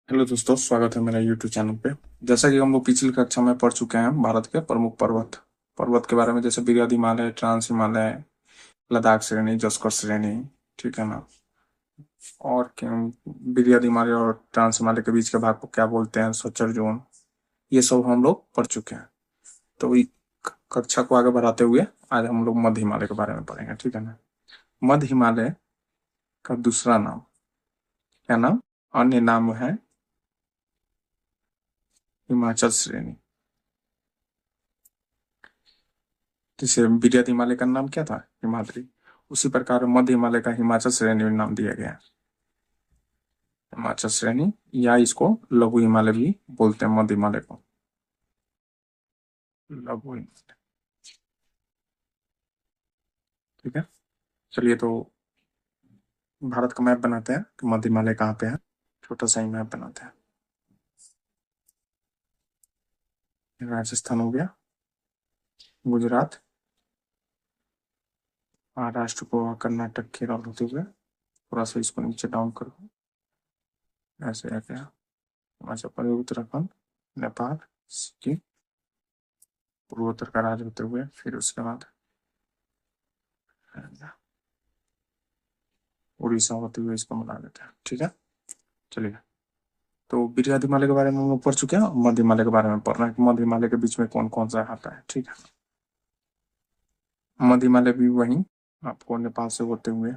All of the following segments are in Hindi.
हेलो दोस्तों, स्वागत है मेरा यूट्यूब चैनल पे। जैसा कि हम लोग पिछली कक्षा में पढ़ चुके हैं भारत के प्रमुख पर्वत पर्वत के बारे में, जैसे बृहद हिमालय, ट्रांस हिमालय, लद्दाख श्रेणी, जस्कर श्रेणी। ठीक है ना। और बृहद हिमालय और ट्रांस हिमालय के बीच के भाग को क्या बोलते हैं, सच्चर जोन। ये सब हम लोग पढ़ चुके हैं। तो कक्षा को आगे बढ़ाते हुए आज हम लोग मध्य हिमालय के बारे में पढ़ेंगे। ठीक है ना। मध्य हिमालय का दूसरा नाम, क्या नाम, अन्य नाम है हिमाचल श्रेणी। जैसे विद्यात हिमालय का नाम क्या था, हिमाद्री। उसी प्रकार मध्य हिमालय का हिमाचल श्रेणी में नाम दिया गया है, हिमाचल श्रेणी। या इसको लघु हिमालय भी बोलते हैं, मध्य हिमालय को लघु हिमालय। ठीक है। चलिए तो भारत का मैप बनाते हैं कि मध्य हिमालय कहाँ पे है। छोटा सा ही मैप बनाते हैं। राजस्थान हो गया, गुजरात, महाराष्ट्र, गोवा, कर्नाटक, केरल होते हुए थोड़ा सा इसको नीचे डाउन कर दो, ऐसे आ गया हिमाचल प्रदेश, उत्तराखंड, नेपाल, सिक्किम, पूर्वोत्तर का राज्य होते हुए फिर उसके बाद उड़ीसा होते हुए इसको मिला देते हैं। ठीक है। चलिए, तो बृहद हिमालय के बारे में हम लोग पढ़ चुके हैं, और मध्य हिमालय के बारे में पढ़ रहे हैं कि मध्य हिमालय के बीच में कौन कौन सा आता है। ठीक है। मध्य हिमालय भी वहीं आपको नेपाल से होते हुए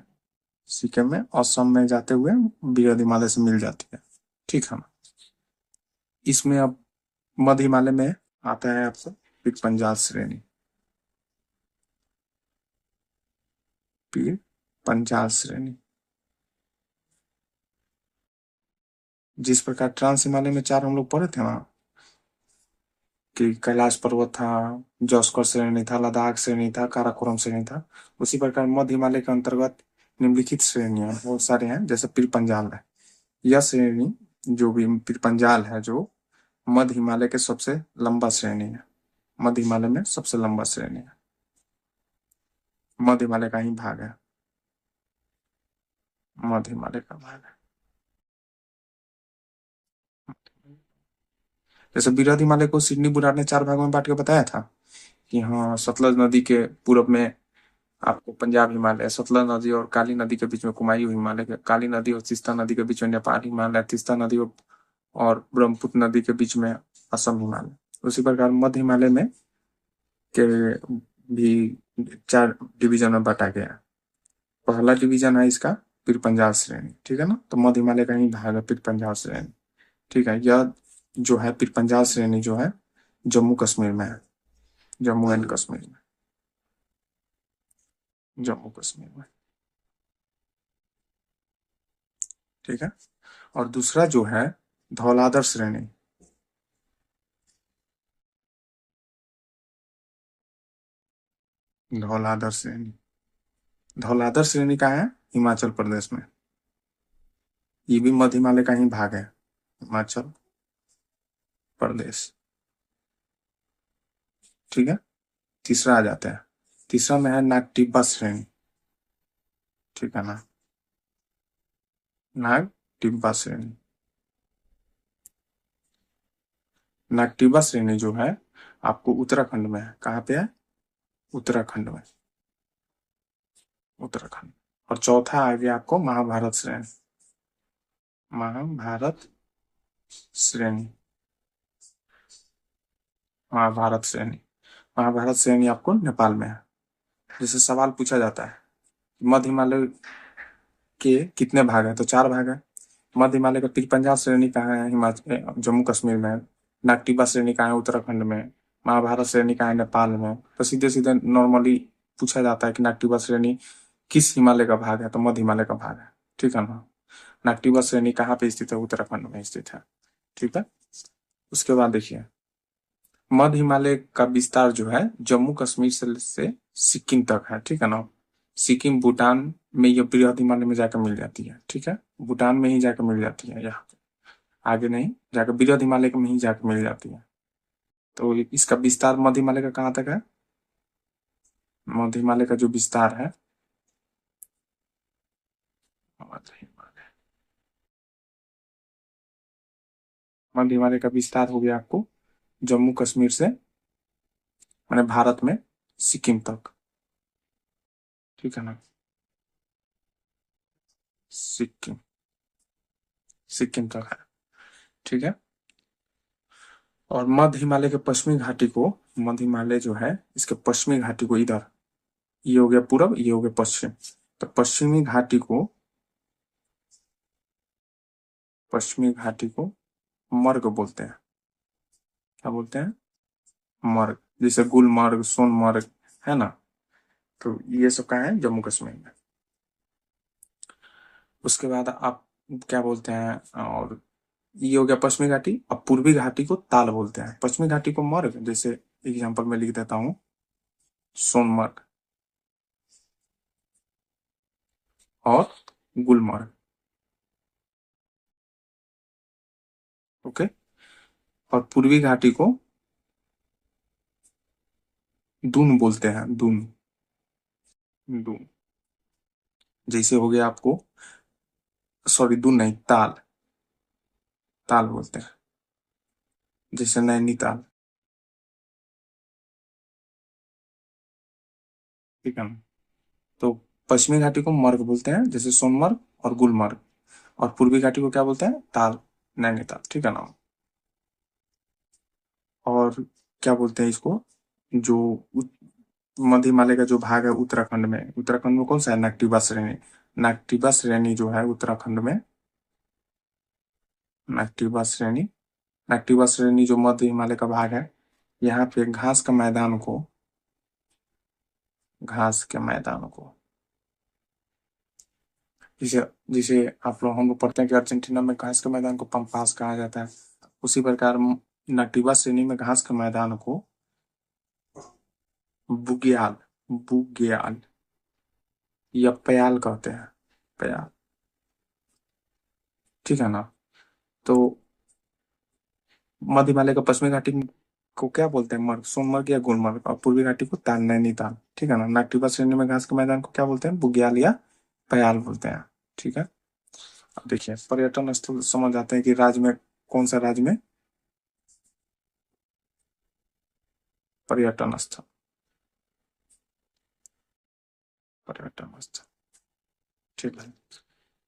सिक्किम में, असम में जाते हुए बृहद हिमालय से मिल जाती है। ठीक है ना। इसमें अब मध्य हिमालय में आता है आपसे पीर पंजाल श्रेणी। पीर पंजाल श्रेणी। जिस प्रकार ट्रांस हिमालय में चार हम लोग पढ़े थे ना, कि कैलाश पर्वत था, जॉस्कर श्रेणी था, लद्दाख श्रेणी था, काराकोरम श्रेणी था। उसी प्रकार मध्य हिमालय के अंतर्गत निम्नलिखित श्रेणियां बहुत सारे हैं, जैसे पीर पंजाल है। यह श्रेणी, जो भी पीर पंजाल है, जो मध्य हिमालय के सबसे लंबा श्रेणी है। मध्य हिमालय में सबसे लंबा श्रेणी है, मध्य हिमालय का ही भाग है, मध्य हिमालय का भाग है। जैसे बृहद हिमालय को सिडनी बुराड़ ने चार भागों में बांट के बताया था कि हाँ, सतलज नदी के पूरब में आपको पंजाब हिमालय, सतलज नदी और काली नदी के बीच में कुमायूं हिमालय, काली नदी और तीस्ता नदी के बीच में नेपाल हिमालय, तीस्ता नदी और ब्रह्मपुत्र नदी के बीच में असम हिमालय। उसी प्रकार मध्य हिमालय में के भी चार डिवीजन में बांटा गया है। पहला डिवीजन है इसका पीर पंजाल श्रेणी। ठीक है ना। तो मध्य हिमालय का ही भाग है पीर पंजाल श्रेणी। ठीक है। यह जो है पीर पंजाल श्रेणी जो है जम्मू कश्मीर में है, जम्मू एंड कश्मीर में, जम्मू कश्मीर में। ठीक है। और दूसरा जो है धौलाधर श्रेणी। धौलाधर श्रेणी, धौलाधर श्रेणी का है हिमाचल प्रदेश में। ये भी मध्य हिमालय का ही भाग है, हिमाचल प्रदेश। ठीक है। तीसरा आ जाता है, तीसरा में है नाग टिब्बा श्रेणी। ठीक है ना। नाग टिब्बा श्रेणी, नाग टिब्बा श्रेणी जो है आपको उत्तराखंड में है। कहाँ पे है, उत्तराखंड में, उत्तराखंड। और चौथा आ गया आपको महाभारत श्रेणी, महाभारत श्रेणी, महाभारत श्रेणी। महाभारत श्रेणी आपको नेपाल में है। जैसे सवाल पूछा जाता है मध्य हिमालय के कितने भाग हैं, तो चार भाग है। मध्य हिमालय का पीर पंजाल श्रेणी कहाँ है, हिमाचल जम्मू कश्मीर में। नागटिब्बा श्रेणी कहाँ है, उत्तराखंड में। महाभारत श्रेणी कहाँ है, नेपाल में। तो सीधे सीधे नॉर्मली पूछा जाता है कि नागटिब्बा श्रेणी किस हिमालय का भाग है, तो मध्य हिमालय का भाग है। ठीक है ना। नागटिब्बा श्रेणी कहाँ पे स्थित है, उत्तराखंड में स्थित है। ठीक है। उसके बाद देखिए, मध्य हिमालय का विस्तार जो है जम्मू कश्मीर से सिक्किम तक है। ठीक है ना। सिक्किम, भूटान में ये बृहद हिमालय में जाकर मिल जाती है। ठीक है। भूटान में ही जाकर मिल जाती है, यहाँ आगे नहीं जाकर, बृहद हिमालय में ही जाकर मिल जाती है। तो इसका विस्तार मध्य हिमालय का कहाँ तक है, मध्य हिमालय का जो विस्तार है, मध्य हिमालय मध्य हिमालय का विस्तार हो गया आपको जम्मू कश्मीर से मैंने भारत में सिक्किम तक, ठीक है ना। सिक्किम, सिक्किम तक है, ठीक है। और मध्य हिमालय के पश्चिमी घाटी को, मध्य हिमालय जो है इसके पश्चिमी घाटी को इधर, ये हो गया पूरब, ये हो गया पश्चिम, तो पश्चिमी घाटी को, पश्चिमी घाटी को मर्ग बोलते हैं। क्या बोलते हैं? मर्ग। जैसे गुलमर्ग, सोनमर्ग, है ना। तो ये सब कहाँ है? जम्मू कश्मीर में। उसके बाद आप क्या बोलते हैं, और ये हो गया पश्चिमी घाटी। अब पूर्वी घाटी को ताल बोलते हैं, पश्चिमी घाटी को मर्ग, जैसे एग्जांपल में लिख देता हूँ सोनमर्ग और गुलमर्ग, ओके। और पूर्वी घाटी को दून बोलते हैं, दून, दून। जैसे हो गया आपको, सॉरी दून नहीं, ताल, ताल बोलते हैं, जैसे नैनीताल, ठीक है ना। तो पश्चिमी घाटी को मर्ग बोलते हैं, जैसे सोनमर्ग और गुलमर्ग। और पूर्वी घाटी को क्या बोलते हैं? ताल, नैनीताल, ठीक है ना। और क्या बोलते हैं इसको, जो मध्य हिमालय का जो भाग है उत्तराखंड में, उत्तराखंड में कौन सा है? नाक्टिबा श्रेणी। नाक्टिबा श्रेणी जो है उत्तराखंड में, नाक्टिबा श्रेणी, नाक्टिबा श्रेणी जो मध्य हिमालय का भाग है, यहाँ पे घास का मैदान को, घास के मैदान को, जिसे जिसे आप लोग, हम लोग पढ़ते हैं कि अर्जेंटीना में घास के मैदान को पम्पास कहा जाता है, उसी प्रकार नाक्टिबा श्रेणी में घास के मैदान को बुग्याल, बुग्याल या प्याल कहते हैं, प्याल, ठीक है ना। तो मध्य हिमालय का पश्चिमी घाटी को क्या बोलते हैं? मर्ग, सोनमर्ग या गुलमर्ग। और पूर्वी घाटी को ताल, नैनीताल, ठीक है ना। नाक्टिबा श्रेणी में घास के मैदान को क्या बोलते हैं? बुग्याल या प्याल बोलते हैं, ठीक है। अब देखिए पर्यटन स्थल समझ आते हैं कि राज्य में, कौन सा राज्य में पर्यटन स्थल, पर्यटन स्थल, ठीक है।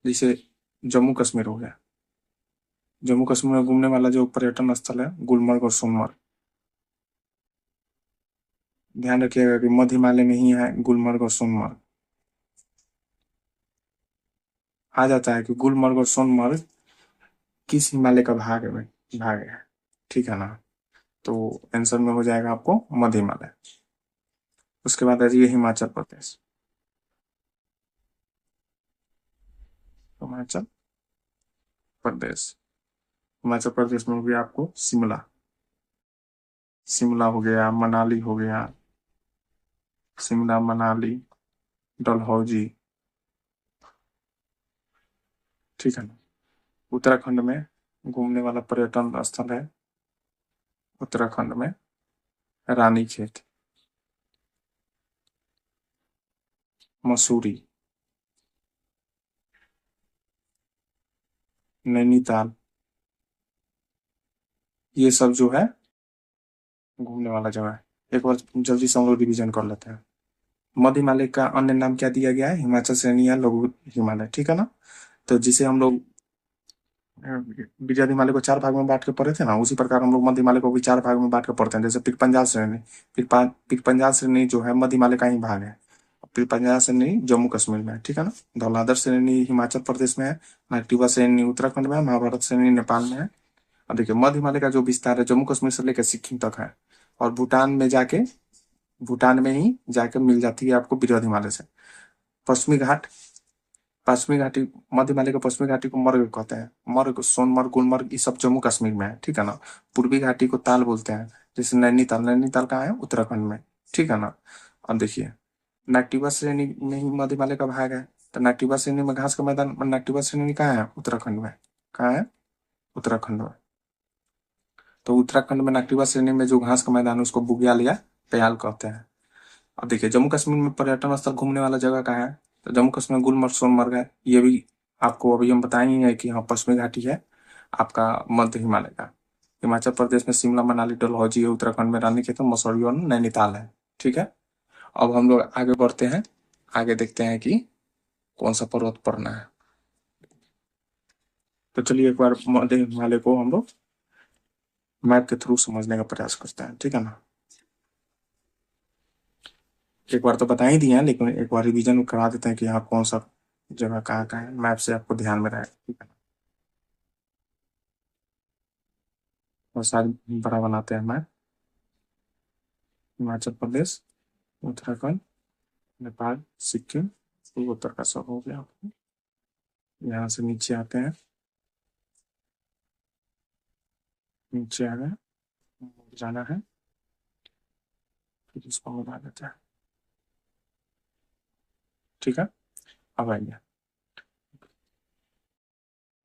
जैसे जम्मू कश्मीर हो गया, जम्मू कश्मीर में घूमने वाला जो पर्यटन स्थल है गुलमर्ग और सोनमर्ग। ध्यान रखिएगा कि मध्य हिमालय में ही है गुलमर्ग और सोनमर्ग। आ जाता है कि गुलमर्ग और सोनमर्ग किस हिमालय का भाग है, ठीक है ना। तो आंसर में हो जाएगा आपको मध्य हिमालय। उसके बाद है हिमाचल प्रदेश, हिमाचल प्रदेश, हिमाचल प्रदेश में हो गया आपको शिमला, शिमला हो गया, मनाली हो गया, शिमला, मनाली, डलहौजी, ठीक है ना। उत्तराखंड में घूमने वाला पर्यटन स्थल है उत्तराखंड में रानीखेत, मसूरी, नैनीताल, ये सब जो है घूमने वाला जगह है। एक बार जल्दी से हम लोग रिविजन कर लेते हैं। मध्य हिमालय का अन्य नाम क्या दिया गया है? हिमाचल श्रेणी या लघु हिमालय, ठीक है ना। तो जिसे हम लोग विजय हिमालय को 4 भाग में बांट के पढ़े थे ना, उसी प्रकार हम लोग मध्य हिमालय को भी 4 भाग में बांट के पढ़ते हैं। जैसे फिर पंजाब श्रेणी, फिर पंजाब श्रेणी जो है मध्य हिमालय का ही भाग है। फिर पंजाब श्रेणी जम्मू कश्मीर में है, ठीक है ना। धौलाधर श्रेणी हिमाचल प्रदेश में है, नाक्टिबा श्रेणी उत्तराखंड में है, महाभारत श्रेणी नेपाल में है। अब देखिए मध्य हिमालय का जो विस्तार है जम्मू कश्मीर से लेकर सिक्किम तक है, और भूटान में जाके, भूटान में ही जाके मिल जाती है आपको बृहद हिमालय से। पश्चिमी घाट, पश्चिमी घाटी, मध्य हिमालय के पश्चिमी घाटी को मर्ग कहते हैं। मर्ग, सोनमर्ग, गुलमर्ग, ये सब जम्मू कश्मीर में है, ठीक है ना। पूर्वी घाटी को ताल बोलते हैं, जैसे नैनीताल, नैनीताल कहाँ है? उत्तराखंड में, ठीक है ना। अब देखिए नाक्टिबा श्रेणी में ही मध्य हिमालय का भाग है, तो नाक्टिबा श्रेणी में घास का मैदान, नाक्टिबा श्रेणी कहाँ है? उत्तराखंड में, कहाँ है? उत्तराखंड में। तो उत्तराखंड में नाक्टिबा श्रेणी में जो घास का मैदान है उसको बुग्याल या प्याल कहते हैं। अब देखिए जम्मू कश्मीर में पर्यटन स्थल घूमने वाला जगह कहाँ है? तो जम्मू कश्मीर में गुलमर्ग, सोनमर्ग है। ये भी आपको अभी हम बताए ही है कि हाँ पश्चिमी घाटी है आपका मध्य हिमालय का। हिमाचल प्रदेश में शिमला, मनाली, डलहौजी है। उत्तराखंड में रानीखेत, मसूरी और नैनीताल है। ठीक है, अब हम लोग आगे बढ़ते हैं। आगे देखते हैं कि कौन सा पर्वत पड़ना है। तो चलिए एक बार मध्य हिमालय को हम लोग मैप के थ्रू समझने का प्रयास करते हैं। ठीक है ना। एक बार तो बता ही दिया है, लेकिन एक बार रिवीजन करा देते हैं कि यहाँ कौन सा जगह कहाँ कहाँ है, मैप से आपको ध्यान में रहे। ठीक है ना। और शायद बड़ा बनाते हैं मैप। हिमाचल प्रदेश, उत्तराखंड, नेपाल, सिक्किम, पूर्वोत्तर का सब हो गया। यहाँ से नीचे आते हैं, नीचे आ गए, जाना है, फिर इसको मिला देते हैं। ठीक है, अब आइए,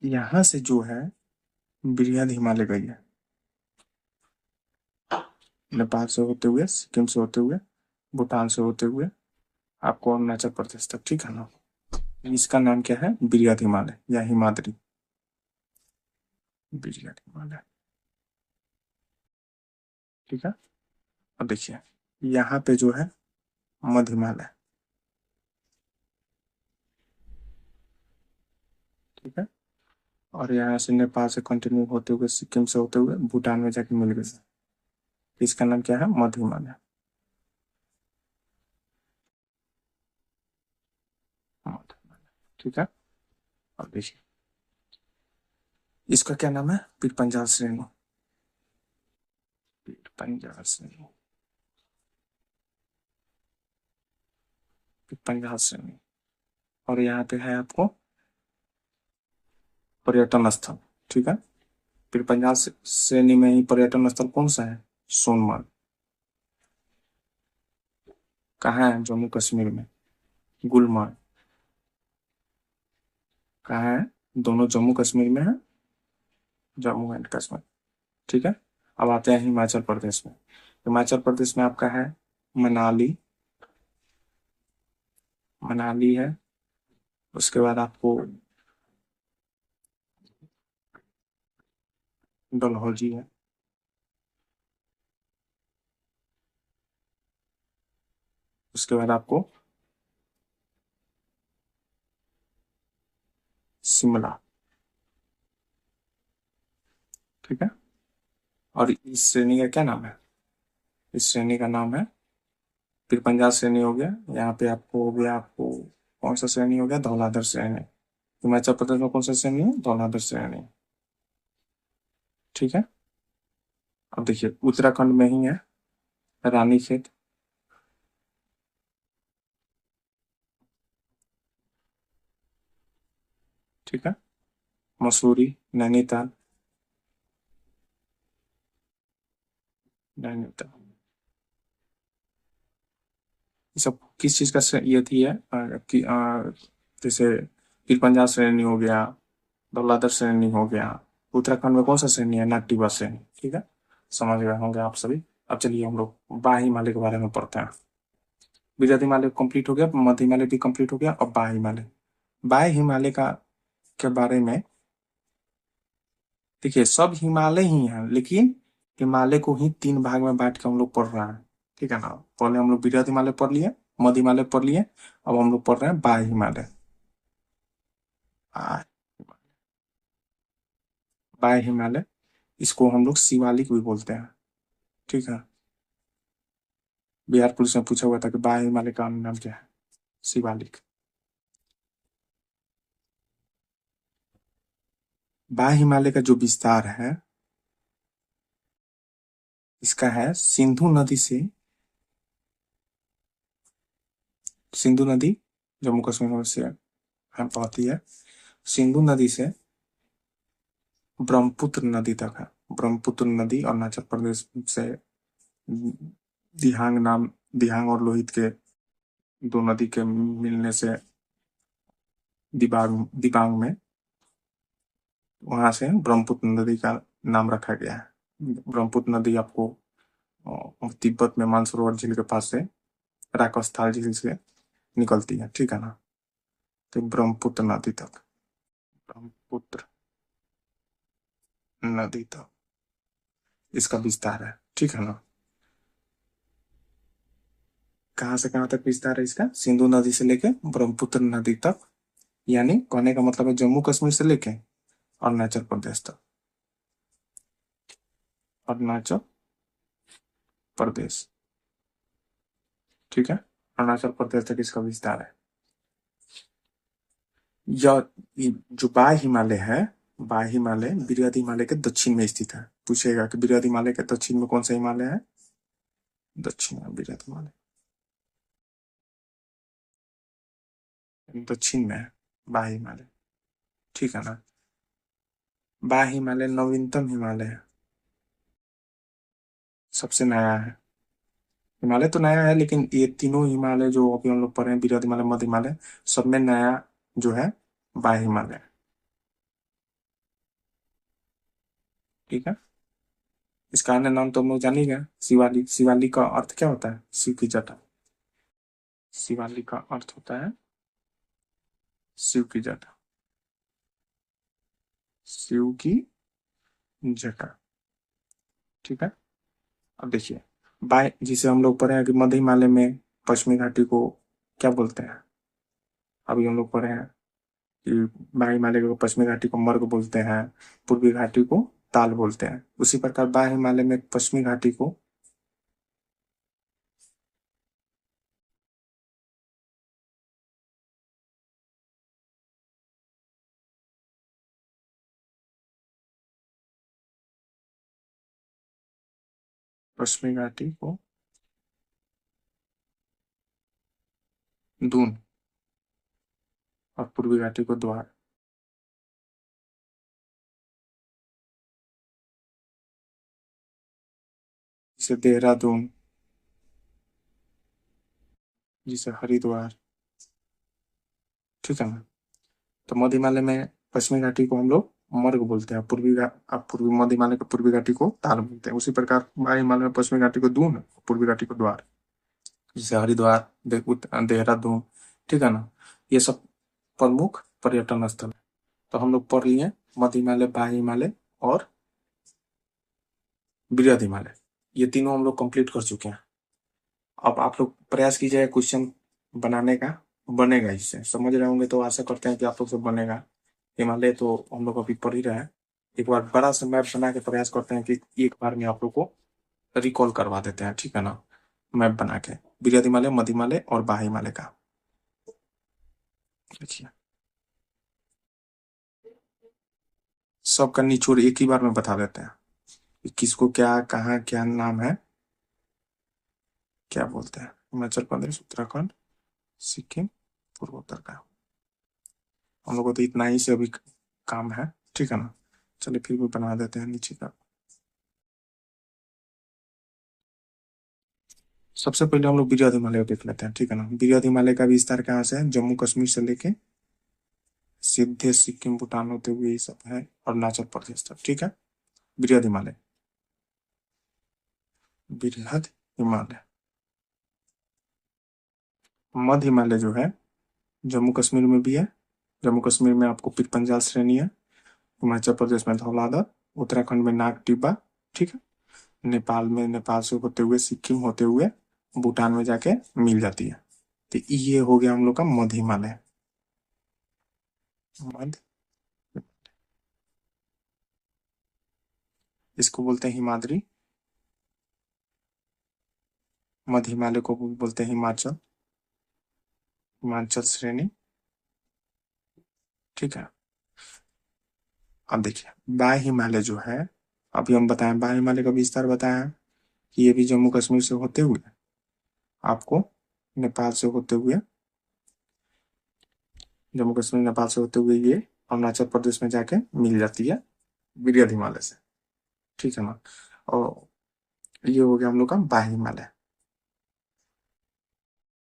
यहाँ से जो है वृहद हिमालय गई है, नेपाल से होते हुए, सिक्किम से होते हुए, भूटान से होते हुए आपको अरुणाचल प्रदेश तक। ठीक है ना। इसका नाम क्या है? वृहद हिमालय या हिमाद्री, वृहद हिमालय। ठीक है, अब देखिए यहाँ पे जो है मध्य हिमालय। ठीक है, और यहाँ से नेपाल से कंटिन्यू होते हुए, सिक्किम से होते हुए भूटान में जाके मिल गए। इसका नाम क्या है? मध्य हिमालय। मध्य हिमालय। ठीक है, अब देखिए इसका क्या नाम है? पीर पंजाल श्रेणी, पीर पंजाल श्रेणी, पीर पंजाल श्रेणी। और यहाँ पे है आपको पर्यटन स्थल। ठीक है, फिर पंजाब श्रेणी में ही पर्यटन स्थल कौन सा है? सोनमर्ग। कहाँ है? जम्मू कश्मीर में। गुलमर्ग कहाँ है? दोनों जम्मू कश्मीर में है, जम्मू एंड कश्मीर। ठीक है, अब आते हैं हिमाचल प्रदेश में। हिमाचल प्रदेश में आपका है मनाली, मनाली है। उसके बाद आपको डलहौजी है। उसके बाद आपको शिमला। ठीक है, और इस श्रेणी का क्या नाम है? इस श्रेणी का नाम है फिर पंजाब श्रेणी हो गया। यहाँ पे आपको हो गया, आपको कौन सा श्रेणी हो गया? धौलाधर श्रेणी। हिमाचल प्रदेश में कौन सा श्रेणी है? धौलाधर श्रेणी। ठीक है, अब देखिए उत्तराखंड में ही है रानीखेत। ठीक है, मसूरी, नैनीताल, नैनीताल। ये सब किस चीज का ये थी है जैसे फिर पंजाब श्रेणी हो गया, धौलाधर श्रेणी हो गया। उत्तराखंड में कौन सा श्रेणी है? नागटिवा श्रेणी। ठीक है, समझ गए होंगे आप सभी। अब चलिए हम लोग बाह्य हिमालय के बारे में पढ़ते हैं। विदर्भ हिमालय कंप्लीट हो गया, मध्य हिमालय भी कंप्लीट हो गया, और बाह्य हिमालय। बाह्य हिमालय का के बारे में देखिए, सब हिमालय ही है, लेकिन हिमालय को ही तीन भाग में बांट के हम लोग पढ़ रहे हैं। ठीक है ना। पहले हम लोग वृहद हिमालय पढ़ लिए, मध्य हिमालय पढ़ लिए, अब हम लोग पढ़ रहे हैं बाह्य हिमालय। बाह्य बाह्य हिमालय, इसको हम लोग शिवालिक भी बोलते हैं। ठीक है, बिहार पुलिस में पूछा हुआ था कि बाह्य हिमालय का नाम क्या है? शिवालिक। बाह्य हिमालय का जो विस्तार है, इसका है सिंधु नदी से, सिंधु नदी जम्मू कश्मीर से बहती है, सिंधु नदी से ब्रह्मपुत्र नदी तक है। ब्रह्मपुत्र नदी अरुणाचल प्रदेश से दिहांग नाम, दिहांग और लोहित के दो नदी के मिलने से दिबांग, दिबांग में, वहां से ब्रह्मपुत्र नदी का नाम रखा गया है। ब्रह्मपुत्र नदी आपको तिब्बत में मानसरोवर झील के पास से, राकस्थाल झील से निकलती है। ठीक है ना। तो ब्रह्मपुत्र नदी तक, ब्रह्मपुत्र नदी तक। इसका विस्तार है, ठीक है ना। कहाँ से कहाँ तक विस्तार है इसका? सिंधु नदी से लेके ब्रह्मपुत्र नदी तक, यानी कहने का मतलब है जम्मू कश्मीर से लेके अरुणाचल प्रदेश तक। अरुणाचल प्रदेश, ठीक है, अरुणाचल प्रदेश तक इसका विस्तार है। यह जो बाह्य हिमालय है, बाह्य हिमालय बृहद हिमालय के दक्षिण में स्थित है। पूछेगा कि बृहद हिमालय के दक्षिण में कौन सा हिमालय है? दक्षिण में बृहद हिमालय दक्षिण में है बाह्य हिमालय, ठीक है ना। बाह्य हिमालय नवीनतम हिमालय है, सबसे नया है। हिमालय तो नया है, लेकिन ये तीनों हिमालय जो अभी हम लोग पढ़े हैं, बृहद हिमालय, मध्य हिमालय, सब में नया जो है बाह्य हिमालय है, ठीक है। इसका अन्य नाम तो हम लोग जान ही गए, शिवालिक। शिवालिक का अर्थ क्या होता है? शिव की जटा। शिवालिक का अर्थ होता है शिव की जटा, शिव की जटा, ठीक है। अब देखिए, बाय जिसे हम लोग पढ़े हैं कि मध्य हिमालय में पश्चिमी घाटी को क्या बोलते हैं? अभी हम लोग पढ़े हैं कि बाह्य हिमालय को पश्चिमी घाटी को मर्ग बोलते हैं, पूर्वी घाटी को ताल बोलते हैं। उसी प्रकार बाह्य हिमालय में पश्चिमी घाटी को पश्चिमी घाटी को दून और पूर्वी घाटी को द्वार। जिसे देहरादून, जिसे हरिद्वार, ठीक है ना। तो मध्य हिमालय में पश्चिमी घाटी को हम लोग मर्ग बोलते हैं, पूर्वी मध्य हिमालय के पूर्वी घाटी को ताल बोलते हैं। उसी प्रकार बाह्य हिमालय में पश्चिमी घाटी को दून, पूर्वी घाटी को द्वार, जैसे हरिद्वार, देहरादून, ठीक है ना। ये सब प्रमुख पर्यटन स्थल है। तो हम लोग पढ़ लिए मध्य हिमालय, बाह्य हिमालय और बृहद हिमालय, ये तीनों हम लोग कंप्लीट कर चुके हैं। अब आप लोग प्रयास कीजिए क्वेश्चन बनाने का, बनेगा इससे, समझ रहे होंगे तो आशा करते हैं कि आप लोग से बनेगा। हिमालय तो हम लोग अभी पढ़ ही रहे हैं। एक बार बड़ा सा मैप बना के प्रयास करते हैं कि एक बार में आप लोग को रिकॉल करवा देते हैं, ठीक है ना। मैप बना के बृहद हिमालय, मध्य हिमालय और बाह्य हिमालय का, देखिए सबका निचोड़ एक ही बार में बता देते हैं कि किसको क्या, कहाँ क्या नाम है, क्या बोलते हैं। हिमाचल प्रदेश, उत्तराखंड, सिक्किम, पूर्वोत्तर का। हम लोग को तो इतना ही से अभी काम है, ठीक है ना। चलिए फिर भी बना देते हैं नीचे का। सबसे पहले हम लोग बृहद हिमालय को देख लेते हैं, ठीक है ना। बृहद हिमालय का विस्तार कहाँ से है? जम्मू कश्मीर से लेके सीधे सिक्किम, भूटान होते हुए ये सब है अरुणाचल प्रदेश तक, ठीक है। बृहद हिमालय, बृहद हिमालय। मध्य हिमालय जो है जम्मू कश्मीर में भी है। जम्मू कश्मीर में आपको पीरपंजाल श्रेणी है, हिमाचल प्रदेश में धौलाधर, उत्तराखंड में नाग टिब्बा, ठीक है। नेपाल में, नेपाल से होते हुए सिक्किम होते हुए भूटान में जाके मिल जाती है। तो ये हो गया हम लोग का मध्य हिमालय। मध्य, इसको बोलते हैं हिमाद्री। मध्य हिमालय को बोलते हैं हिमाचल, हिमाचल श्रेणी, ठीक है। अब देखिए बाह्य हिमालय जो है, अभी हम बताएं बाह्य हिमालय का विस्तार बताया कि ये भी जम्मू कश्मीर से होते हुए आपको नेपाल से होते हुए, जम्मू कश्मीर नेपाल से होते हुए ये अरुणाचल प्रदेश में जाके मिल जाती है बृहद हिमालय से, ठीक है ना। और ये हो गया हम लोग का बाह्य हिमालय।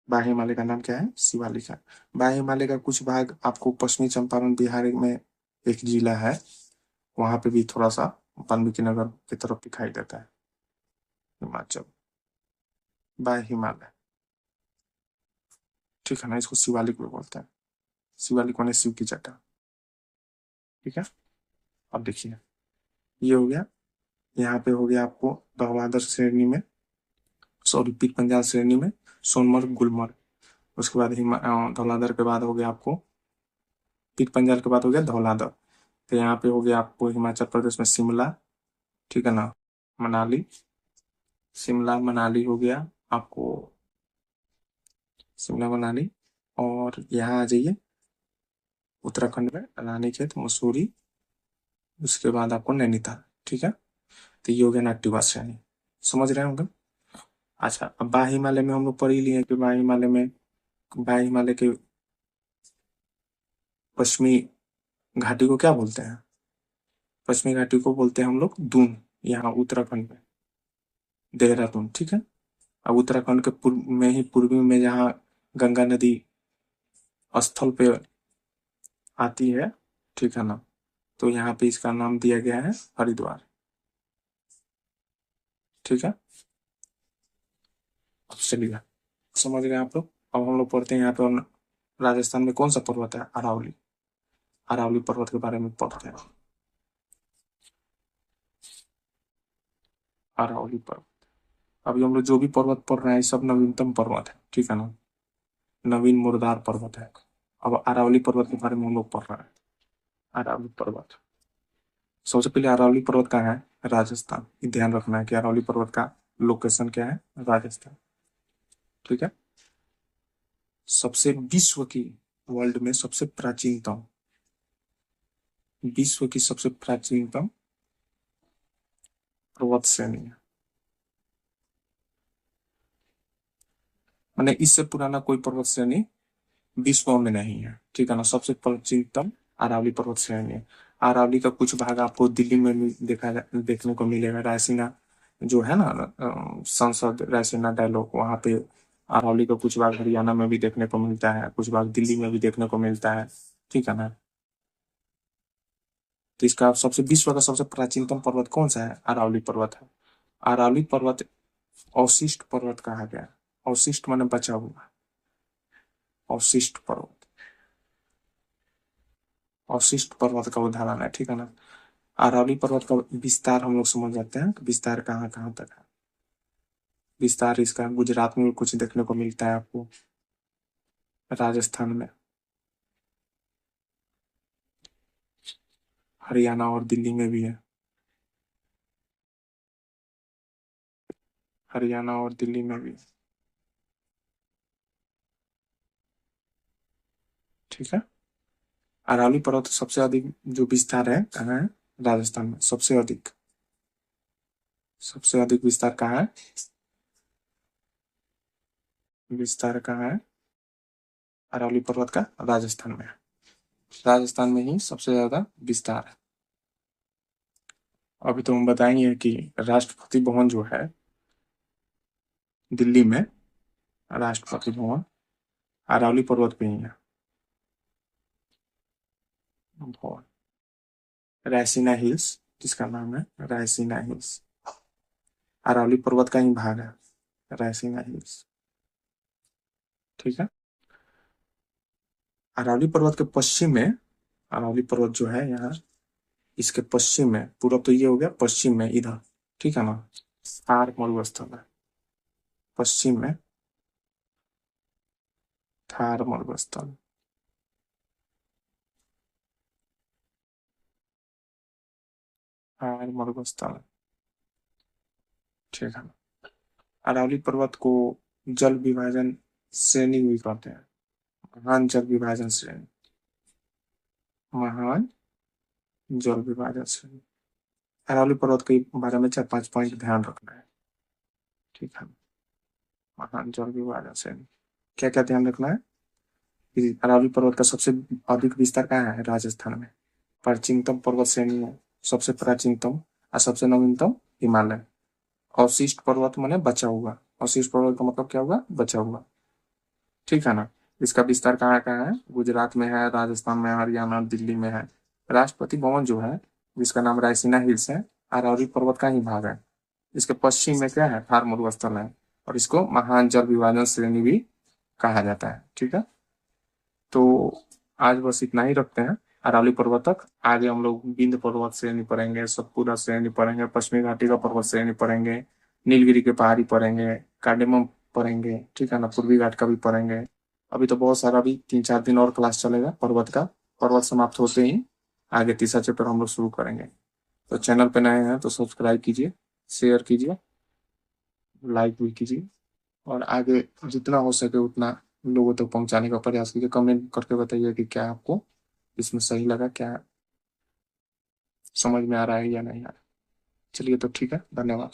बाह्य हिमालय का नाम क्या है? शिवालिक है। बाह्य हिमालय का कुछ भाग आपको पश्चिमी चंपारण बिहार में एक जिला है, वहां पे भी थोड़ा सा वाल्मीकि नगर की तरफ दिखाई देता है हिमाचल। बाह्य हिमालय, ठीक है ना, इसको शिवालिक भी बोलते हैं। शिवालिक माने शिव की जटा, ठीक है। अब देखिए ये हो गया यहाँ पे हो गया आपको धौलाधर श्रेणी में, सॉरी पीर पंजाल श्रेणी में सोनमर्ग गुलमर्ग। उसके बाद धौलाधर के बाद हो गया आपको पीर पंजाल के बाद हो गया धौलाधर। तो यहाँ पे हो गया आपको हिमाचल प्रदेश में शिमला, ठीक है ना, मनाली, शिमला मनाली हो गया आपको, शिमला मनाली। और यहाँ आ जाइए उत्तराखंड में रानीखेत मसूरी, उसके बाद आपको नैनीताल, ठीक है। तो ये हो गया नाट्यवा श्रेणी, समझ रहे होंगे। अच्छा, अब बा हिमालय में हम लोग पढ़ ही लिए कि बा हिमालय में, बा हिमालय के पश्चिमी घाटी को क्या बोलते हैं, पश्चिमी घाटी को बोलते हैं हम लोग दून, यहाँ उत्तराखंड में देहरादून, ठीक है। अब उत्तराखंड के पूर्व में ही, पूर्वी में जहाँ गंगा नदी स्थल पे आती है, ठीक है ना, तो यहाँ पे इसका नाम दिया गया है हरिद्वार, ठीक है। अब चलिए, समझ गए आप लोग। अब हम लोग पढ़ते हैं यहाँ पे राजस्थान में कौन सा पर्वत है, अरावली, अरावली पर्वत के बारे में पढ़ते हैं। अरावली पर्वत, अभी हम लोग जो भी पर्वत पढ़ रहे हैं सब नवीनतम पर्वत है, ठीक है ना, नवीन मुर्दार पर्वत है। अब अरावली पर्वत के बारे में हम लोग पढ़ रहे हैं। अरावली पर्वत, सबसे पहले अरावली पर्वत कहाँ है, राजस्थान। ये ध्यान रखना है कि अरावली पर्वत का लोकेशन क्या है, राजस्थान, ठीक है। सबसे विश्व की, वर्ल्ड में सबसे प्राचीनतम, विश्व की सबसे प्राचीनतम पर्वत श्रेणी है, मैंने इससे पुराना कोई पर्वत श्रेणी विश्व में नहीं है, ठीक है ना। सबसे प्राचीनतम अरावली पर्वत श्रेणी है। अरावली का कुछ भाग आपको दिल्ली में भी देखने को मिलेगा, रायसीना जो है ना, संसद रायसीना डायलॉग, वहां पे अरावली का कुछ भाग हरियाणा में भी देखने को मिलता है, कुछ भाग दिल्ली में भी देखने को मिलता है, ठीक है ना। तो इसका सबसे, विश्व का सबसे प्राचीनतम पर्वत कौन सा है, अरावली पर्वत है। अरावली पर्वत अवशिष्ट पर्वत कहा गया, अवशिष्ट माने बचा हुआ, अवशिष्ट पर्वत, अवशिष्ट पर्वत का उदाहरण है, ठीक है ना। अरावली पर्वत का विस्तार हम लोग समझ जाते हैं, विस्तार कहाँ कहाँ तक है। विस्तार इसका गुजरात में भी कुछ देखने को मिलता है आपको, राजस्थान में, हरियाणा और दिल्ली में भी है, हरियाणा और दिल्ली में भी, ठीक है। अरावली पर्वत सबसे अधिक जो विस्तार है कहाँ है, राजस्थान में सबसे अधिक, सबसे अधिक विस्तार कहाँ है, विस्तार कहाँ है अरावली पर्वत का, राजस्थान में, राजस्थान में ही सबसे ज्यादा विस्तार है। अभी तो हम बताएंगे कि राष्ट्रपति भवन जो है दिल्ली में, राष्ट्रपति भवन अरावली पर्वत पे ही है भवन, रायसीना हिल्स, जिसका नाम है रायसीना हिल्स, अरावली पर्वत का ही भाग है रायसीना हिल्स, ठीक है। अरावली पर्वत के पश्चिम में, अरावली पर्वत जो है यहाँ, इसके पश्चिम में, पूरा तो ये हो गया पश्चिम में इधर, ठीक है ना, थार मरुस्थल है पश्चिम में, थार मरुस्थल, थार मरुस्थल, ठीक है। अरावली पर्वत को जल विभाजन श्रेणी भी कहते हैं, महान जल विभाजन श्रेणी, महान जल विभाजन श्रेणी। अरावली पर्वत के बारे में 4-5 पॉइंट ध्यान रखना है, ठीक है। महान जल विभाजन श्रेणी, क्या क्या ध्यान रखना है कि अरावली पर्वत का सबसे अधिक विस्तार कहाँ है, राजस्थान में, प्राचीनतम पर्वत श्रेणी है, सबसे प्राचीनतम और सबसे नवीनतम हिमालय। अवशिष्ट पर्वत माने बचा हुआ, अवशिष्ट पर्वत का मतलब क्या हुआ, बचा हुआ, ठीक है ना। इसका विस्तार कहाँ कहाँ है, गुजरात में है, राजस्थान में, हरियाणा, दिल्ली में है। राष्ट्रपति भवन जो है, जिसका नाम रायसीना हिल्स है, अरावली पर्वत का ही भाग है। इसके पश्चिम में क्या है, थार मरुस्थल है, और इसको महान जल विभाजन श्रेणी भी कहा जाता है, ठीक है। तो आज बस इतना ही रखते हैं, अरावली पर्वत तक। आगे हम लोग विंध्य पर्वत श्रेणी पढ़ेंगे, सतपुरा श्रेणी पढ़ेंगे, पश्चिमी घाटी का पर्वत श्रेणी पढ़ेंगे, नीलगिरी के पहाड़ी पढ़ेंगे, कार्डेमम पढ़ेंगे, ठीक है ना, पूर्वी घाट का भी पढ़ेंगे। अभी तो बहुत सारा, अभी 3-4 दिन और क्लास चलेगा पर्वत का। पर्वत समाप्त होते ही आगे तीसरा चैप्टर हम लोग शुरू करेंगे। तो चैनल पे नए हैं तो सब्सक्राइब कीजिए, शेयर कीजिए, लाइक भी कीजिए, और आगे जितना हो सके उतना लोगों तक पहुंचाने का प्रयास कीजिए। कमेंट करके बताइए कि क्या आपको इसमें सही लगा, क्या समझ में आ रहा है या नहीं आ रहा है। चलिए तो ठीक है, धन्यवाद।